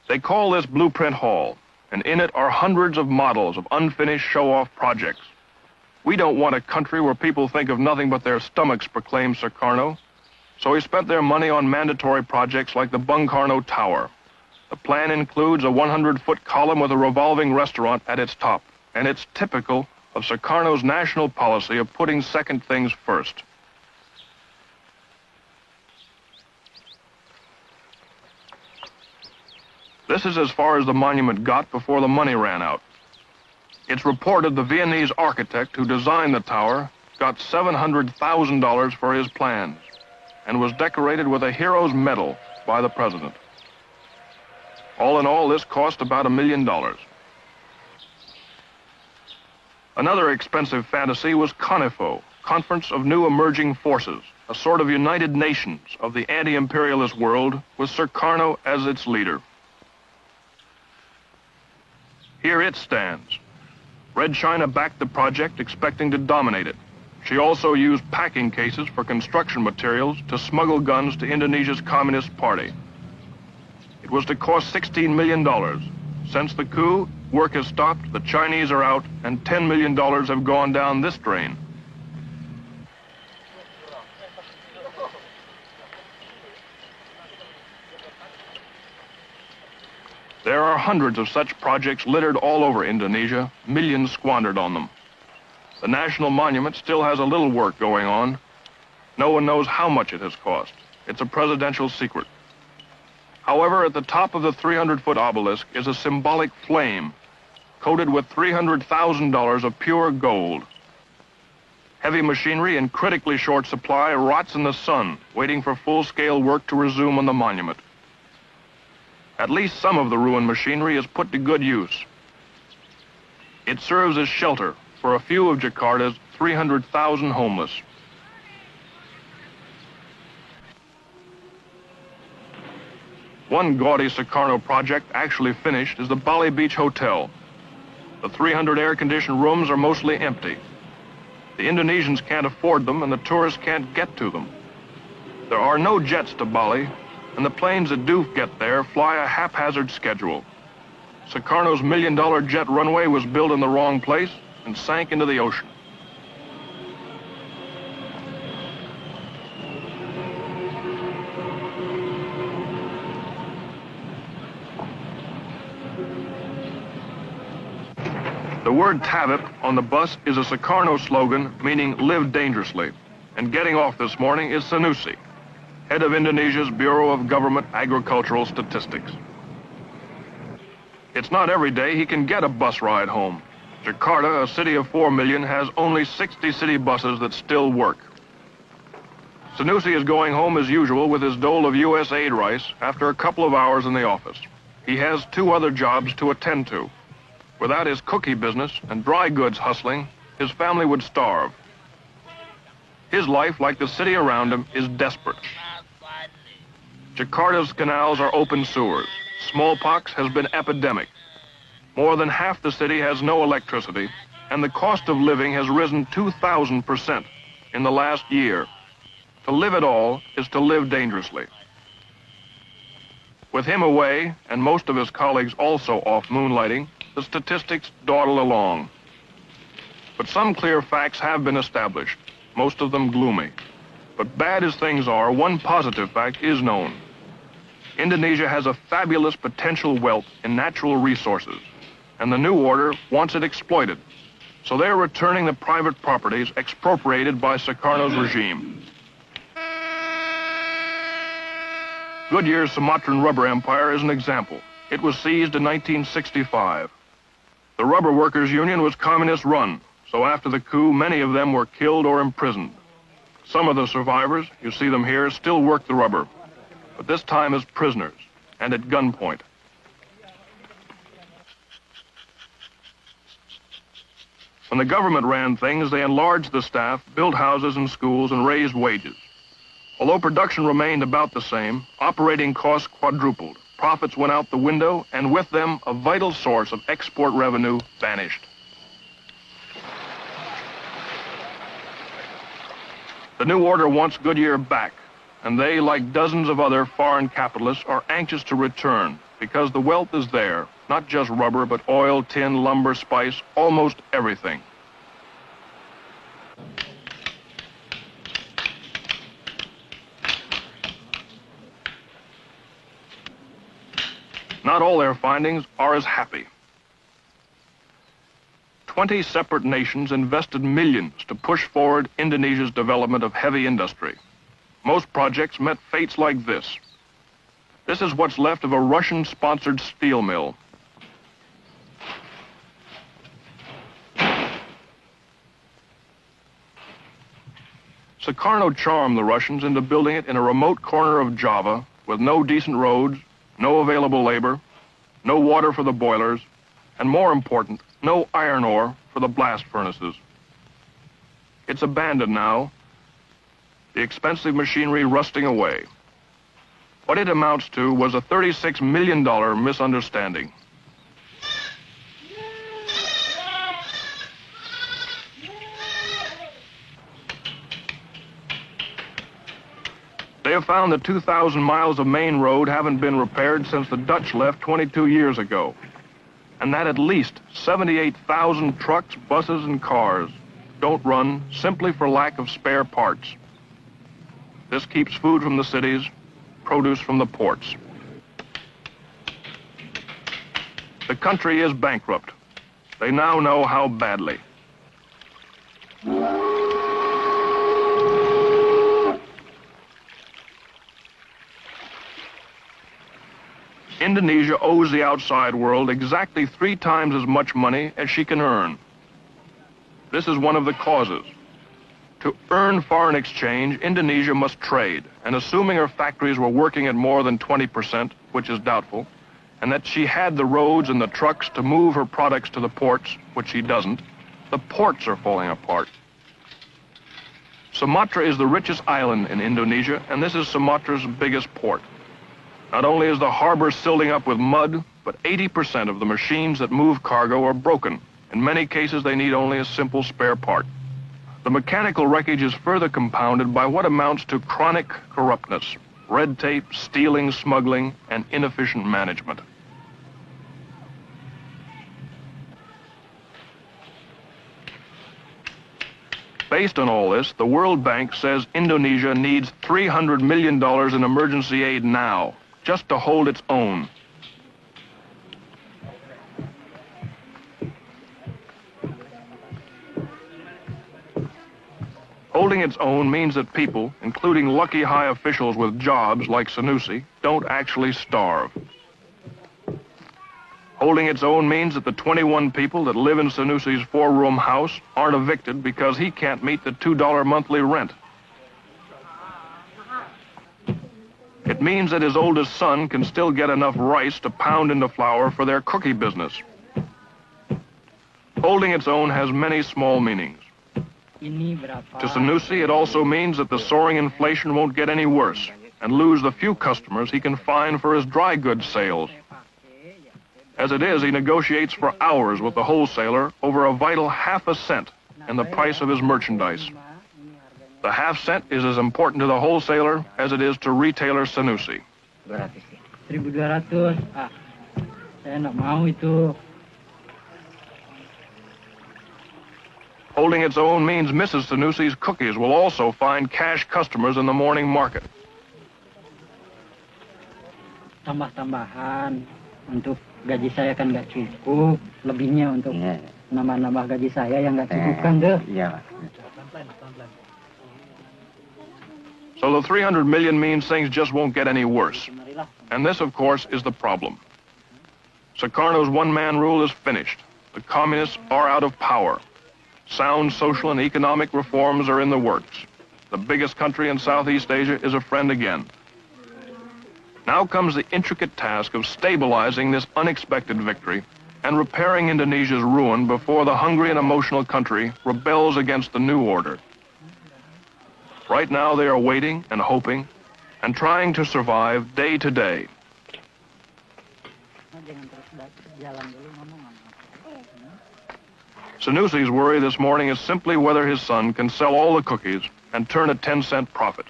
They call this Blueprint Hall, and in it are hundreds of models of unfinished show-off projects. We don't want a country where people think of nothing but their stomachs, proclaimed Sukarno. So he spent their money on mandatory projects like the Bung Karno Tower. The plan includes a 100-foot column with a revolving restaurant at its top, and it's typical of Sukarno's national policy of putting second things first. This is as far as the monument got before the money ran out. It's reported the Viennese architect who designed the tower got $700,000 for his plans and was decorated with a hero's medal by the president. All in all, this cost about $1 million. Another expensive fantasy was CONIFO, Conference of New Emerging Forces, a sort of United Nations of the anti-imperialist world with Sukarno as its leader. Here it stands. Red China backed the project, expecting to dominate it. She also used packing cases for construction materials to smuggle guns to Indonesia's Communist Party. It was to cost $16 million. Since the coup, work has stopped, the Chinese are out, and $10 million have gone down this drain. There are hundreds of such projects littered all over Indonesia, millions squandered on them. The National Monument still has a little work going on. No one knows how much it has cost. It's a presidential secret. However, at the top of the 300-foot obelisk is a symbolic flame coated with $300,000 of pure gold. Heavy machinery in critically short supply rots in the sun, waiting for full-scale work to resume on the monument. At least some of the ruined machinery is put to good use. It serves as shelter for a few of Jakarta's 300,000 homeless. One gaudy Sukarno project actually finished is the Bali Beach Hotel. The 300 air-conditioned rooms are mostly empty. The Indonesians can't afford them and the tourists can't get to them. There are no jets to Bali, and the planes that do get there fly a haphazard schedule. Sukarno's $1 million jet runway was built in the wrong place and sank into the ocean. The word Tavip on the bus is a Sukarno slogan meaning live dangerously, and getting off this morning is Sanusi, head of Indonesia's Bureau of Government Agricultural Statistics. It's not every day he can get a bus ride home. Jakarta, a city of 4 million, has only 60 city buses that still work. Sanusi is going home as usual with his dole of U.S. aid rice after a couple of hours in the office. He has 2 other jobs to attend to. Without his cookie business and dry goods hustling, his family would starve. His life, like the city around him, is desperate. Jakarta's canals are open sewers. Smallpox has been epidemic. More than half the city has no electricity, and the cost of living has risen 2,000% in the last year. To live at all is to live dangerously. With him away, and most of his colleagues also off moonlighting, the statistics dawdle along. But some clear facts have been established, most of them gloomy. But bad as things are, one positive fact is known. Indonesia has a fabulous potential wealth in natural resources, and the new order wants it exploited. So they're returning the private properties expropriated by Sukarno's regime. Goodyear's Sumatran rubber empire is an example. It was seized in 1965. The Rubber Workers' Union was communist-run, so after the coup, many of them were killed or imprisoned. Some of the survivors, you see them here, still work the rubber, but this time as prisoners and at gunpoint. When the government ran things, they enlarged the staff, built houses and schools, and raised wages. Although production remained about the same, operating costs quadrupled. Profits went out the window, and with them, a vital source of export revenue vanished. The new order wants Goodyear back, and they, like dozens of other foreign capitalists, are anxious to return, because the wealth is there, not just rubber, but oil, tin, lumber, spice, almost everything. Not all their findings are as happy. 20 separate nations invested millions to push forward Indonesia's development of heavy industry. Most projects met fates like this. This is what's left of a Russian-sponsored steel mill. Sukarno charmed the Russians into building it in a remote corner of Java with no decent roads, no available labor, no water for the boilers, and more important, no iron ore for the blast furnaces. It's abandoned now, the expensive machinery rusting away. What it amounts to was a $36 million misunderstanding. They have found that 2,000 miles of main road haven't been repaired since the Dutch left 22 years ago, and that at least 78,000 trucks, buses, and cars don't run simply for lack of spare parts. This keeps food from the cities, produce from the ports. The country is bankrupt. They now know how badly. Indonesia owes the outside world exactly 3 times as much money as she can earn. This is one of the causes. To earn foreign exchange, Indonesia must trade, and assuming her factories were working at more than 20%, which is doubtful, and that she had the roads and the trucks to move her products to the ports, which she doesn't, the ports are falling apart. Sumatra is the richest island in Indonesia, and this is Sumatra's biggest port. Not only is the harbor silting up with mud, but 80% of the machines that move cargo are broken. In many cases, they need only a simple spare part. The mechanical wreckage is further compounded by what amounts to chronic corruptness, red tape, stealing, smuggling, and inefficient management. Based on all this, the World Bank says Indonesia needs $300 million in emergency aid now, just to hold its own. Holding its own means that people, including lucky high officials with jobs like Sanusi, don't actually starve. Holding its own means that the 21 people that live in Sanusi's 4-room house aren't evicted because he can't meet the $2 monthly rent. It means that his oldest son can still get enough rice to pound into flour for their cookie business. Holding its own has many small meanings. To Sanusi, it also means that the soaring inflation won't get any worse and lose the few customers he can find for his dry goods sales. As it is, he negotiates for hours with the wholesaler over a vital ½ cent in the price of his merchandise. The ½ cent is as important to the wholesaler as it is to retailer Sanusi. 1.200. Saya nggak mau itu. Holding its own means Mrs. Sanusi's cookies will also find cash customers in the morning market. Tambah-tambahan untuk gaji saya kan nggak cukup, lebihnya untuk nambah-nambah gaji saya yang nggak cukup kan tuh. Iya. So the 300 million means things just won't get any worse. And this, of course, is the problem. Sukarno's one-man rule is finished. The communists are out of power. Sound social and economic reforms are in the works. The biggest country in Southeast Asia is a friend again. Now comes the intricate task of stabilizing this unexpected victory and repairing Indonesia's ruin before the hungry and emotional country rebels against the new order. Right now they are waiting and hoping and trying to survive day to day. Sanusi's worry this morning is simply whether his son can sell all the cookies and turn a 10-cent profit.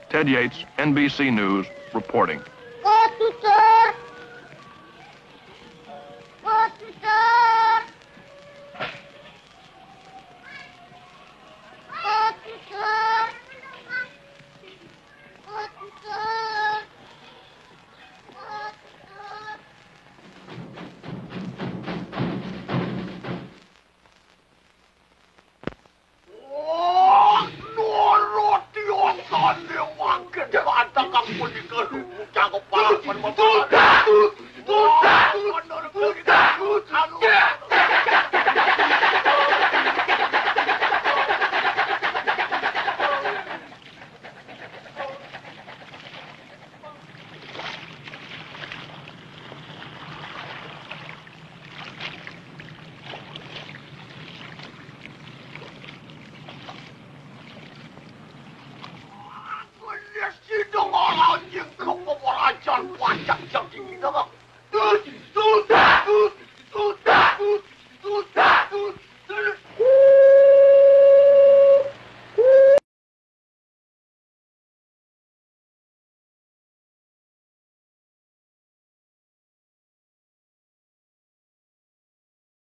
Ted Yates, NBC News, reporting. Sidang orang yang kepemerajaan pajak yang diminta